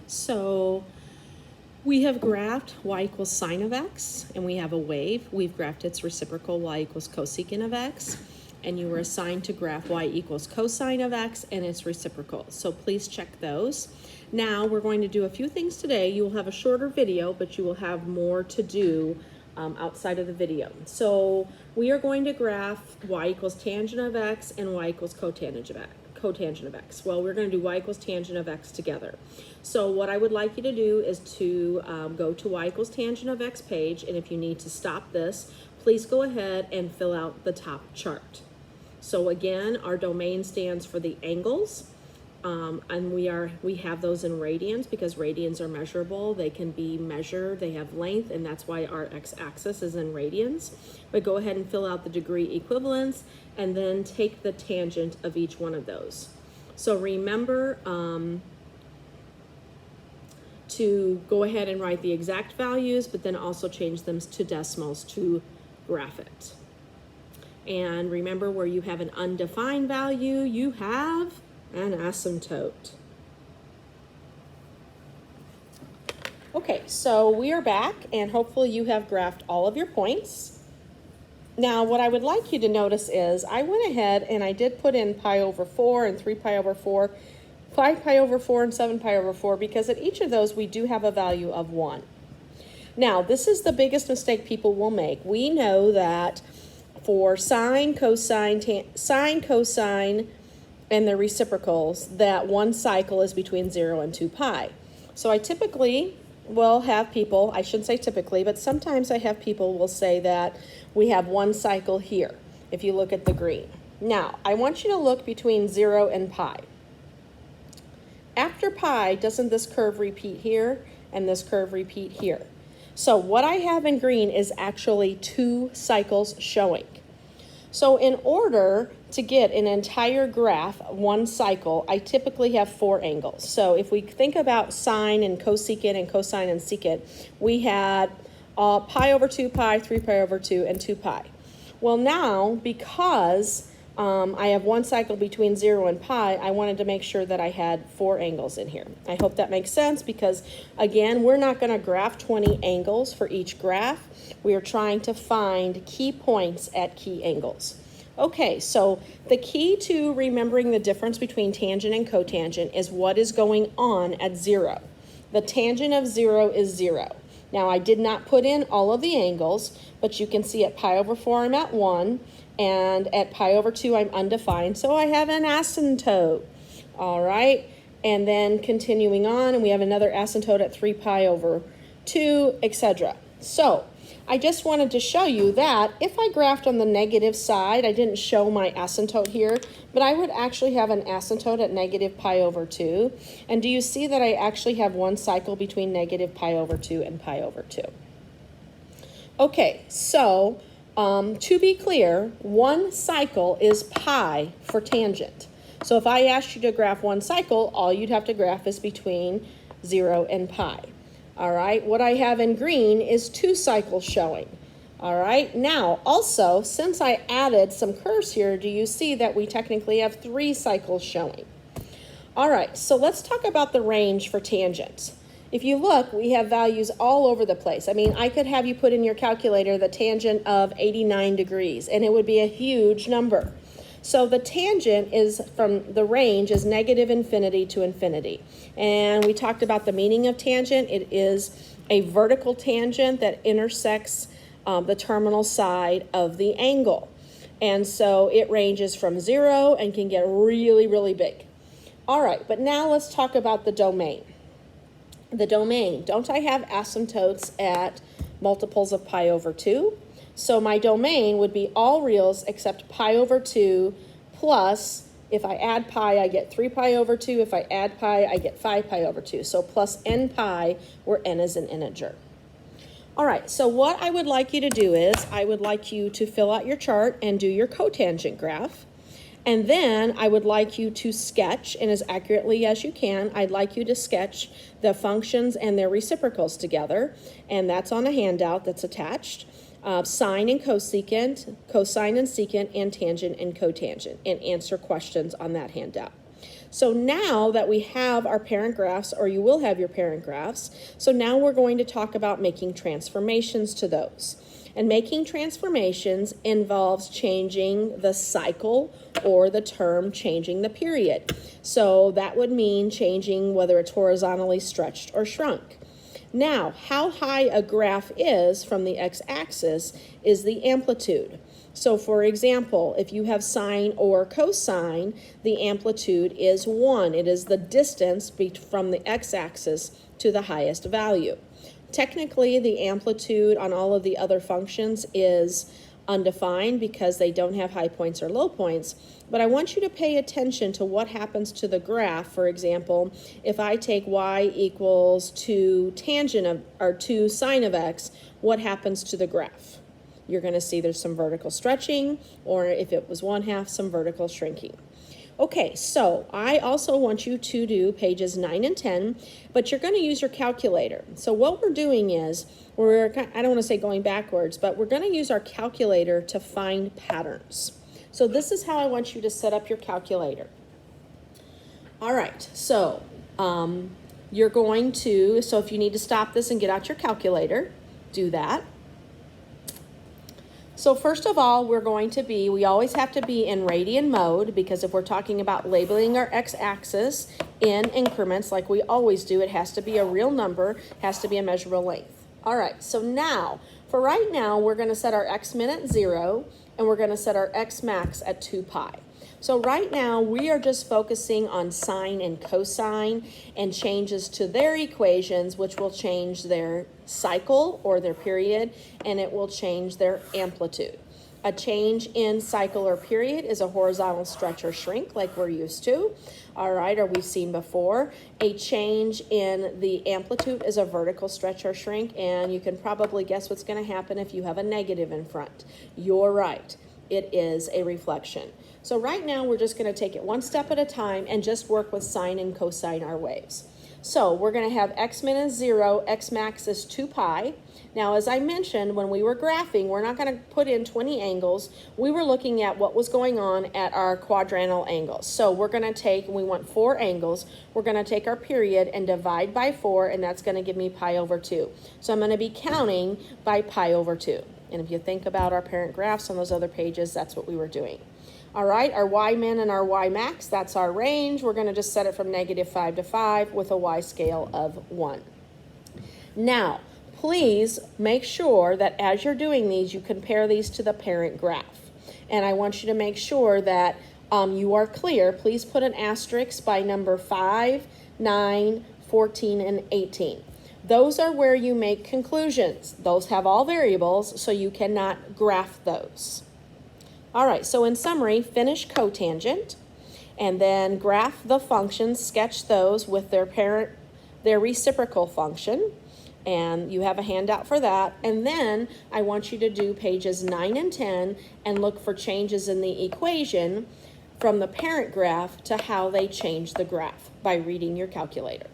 So we have graphed y equals sine of x, and we have a wave. We've graphed its reciprocal, y equals cosecant of x, and you were assigned to graph y equals cosine of x and its reciprocal. So please check those. Now we're going to do a few things today. You will have a shorter video, but you will have more to do outside of the video. So we are going to graph y equals tangent of x and y equals cotangent of x. Well, we're going to do y equals tangent of x together. So what I would like you to do is to go to y equals tangent of x page, and if you need to stop this, please go ahead and fill out the top chart. So again, our domain stands for the angles, and we have those in radians because radians are measurable. They can be measured, they have length, and that's why our x-axis is in radians. But go ahead and fill out the degree equivalents and then take the tangent of each one of those. So remember to go ahead and write the exact values, but then also change them to decimals to graph it. And remember, where you have an undefined value, you have an asymptote. Okay, so we are back, and hopefully you have graphed all of your points. Now, what I would like you to notice is I went ahead and I did put in pi over 4 and 3 pi over 4, 5 pi over 4 and 7 pi over 4, because at each of those we do have a value of 1. Now, this is the biggest mistake people will make. We know that for sine, cosine, and the reciprocals, that one cycle is between 0 and 2 pi. So I typically will have people, I shouldn't say typically, but sometimes I have people will say that we have one cycle here, if you look at the green. Now, I want you to look between 0 and pi. After pi, doesn't this curve repeat here and this curve repeat here? So what I have in green is actually 2 cycles showing. So in order to get an entire graph, one cycle, I typically have 4 angles. So if we think about sine and cosecant and cosine and secant, we had pi over 2 pi, 3 pi over 2, and 2 pi. Well now, because I have one cycle between 0 and pi, I wanted to make sure that I had 4 angles in here. I hope that makes sense because, again, we're not going to graph 20 angles for each graph. We are trying to find key points at key angles. Okay, so the key to remembering the difference between tangent and cotangent is what is going on at 0. The tangent of 0 is 0. Now, I did not put in all of the angles, but you can see at pi over 4 I'm at 1, and at pi over 2 I'm undefined, so I have an asymptote. All right, and then continuing on, and we have another asymptote at 3 pi over 2, etc. So I just wanted to show you that if I graphed on the negative side, I didn't show my asymptote here, but I would actually have an asymptote at negative pi over 2. And do you see that I actually have one cycle between negative pi over 2 and pi over 2? Okay, so to be clear, one cycle is pi for tangent. So if I asked you to graph one cycle, all you'd have to graph is between 0 and pi. All right, what I have in green is 2 cycles showing. All right, now also, since I added some curves here, do you see that we technically have 3 cycles showing? All right, so let's talk about the range for tangents. If you look, we have values all over the place. I mean, I could have you put in your calculator the tangent of 89 degrees, and it would be a huge number. So the tangent is from the range is negative infinity to infinity. And we talked about the meaning of tangent. It is a vertical tangent that intersects the terminal side of the angle. And so it ranges from 0 and can get really, really big. All right, but now let's talk about the domain. The domain, don't I have asymptotes at multiples of pi over 2? So my domain would be all reals except pi over 2 plus, if I add pi, I get 3 pi over 2. If I add pi, I get 5 pi over 2. So plus n pi, where n is an integer. All right, so what I would like you to do is I would like you to fill out your chart and do your cotangent graph. And then I would like you to sketch, and as accurately as you can, I'd like you to sketch the functions and their reciprocals together. And that's on a handout that's attached. Sine and cosecant, cosine and secant, and tangent and cotangent, and answer questions on that handout. So now that we have our parent graphs, or you will have your parent graphs, so now we're going to talk about making transformations to those. And making transformations involves changing the cycle or the term, changing the period. So that would mean changing whether it's horizontally stretched or shrunk. Now, how high a graph is from the x-axis is the amplitude. So for example, if you have sine or cosine, the amplitude is 1. It is the distance from the x-axis to the highest value. Technically, the amplitude on all of the other functions is undefined because they don't have high points or low points, but I want you to pay attention to what happens to the graph. For example, if I take y equals 2 tangent of, or 2 sine of x, what happens to the graph? You're going to see there's some vertical stretching, or if it was 1/2, some vertical shrinking. Okay, so I also want you to do pages 9 and 10, but you're going to use your calculator. So what we're doing is, I don't want to say going backwards, but we're going to use our calculator to find patterns. So this is how I want you to set up your calculator. All right, so you're going to, so if you need to stop this and get out your calculator, do that. So first of all, we always have to be in radian mode, because if we're talking about labeling our x-axis in increments like we always do, it has to be a real number, has to be a measurable length. All right, so now, for right now, we're going to set our x-min at 0, and we're going to set our x-max at 2 pi. So right now, we are just focusing on sine and cosine and changes to their equations, which will change their cycle or their period, and it will change their amplitude. A change in cycle or period is a horizontal stretch or shrink like we're used to, all right, or we've seen before. A change in the amplitude is a vertical stretch or shrink, and you can probably guess what's going to happen if you have a negative in front. You're right. It is a reflection. So right now we're just going to take it one step at a time and just work with sine and cosine our waves. So we're going to have x-min is 0, x-max is 2 pi. Now, as I mentioned, when we were graphing, we're not going to put in 20 angles. We were looking at what was going on at our quadrantal angles. So we're going to take, we want 4 angles. We're going to take our period and divide by 4, and that's going to give me pi over 2. So I'm going to be counting by pi over 2. And if you think about our parent graphs on those other pages, that's what we were doing. All right, our y-min and our y-max, that's our range. We're going to just set it from -5 to 5 with a y-scale of 1. Now, please make sure that as you're doing these, you compare these to the parent graph. And I want you to make sure that you are clear. Please put an asterisk by number 5, 9, 14, and 18. Those are where you make conclusions. Those have all variables, so you cannot graph those. All right, so in summary, finish cotangent, and then graph the functions, sketch those with their reciprocal function, and you have a handout for that. And then I want you to do pages 9 and 10 and look for changes in the equation from the parent graph to how they change the graph by reading your calculator.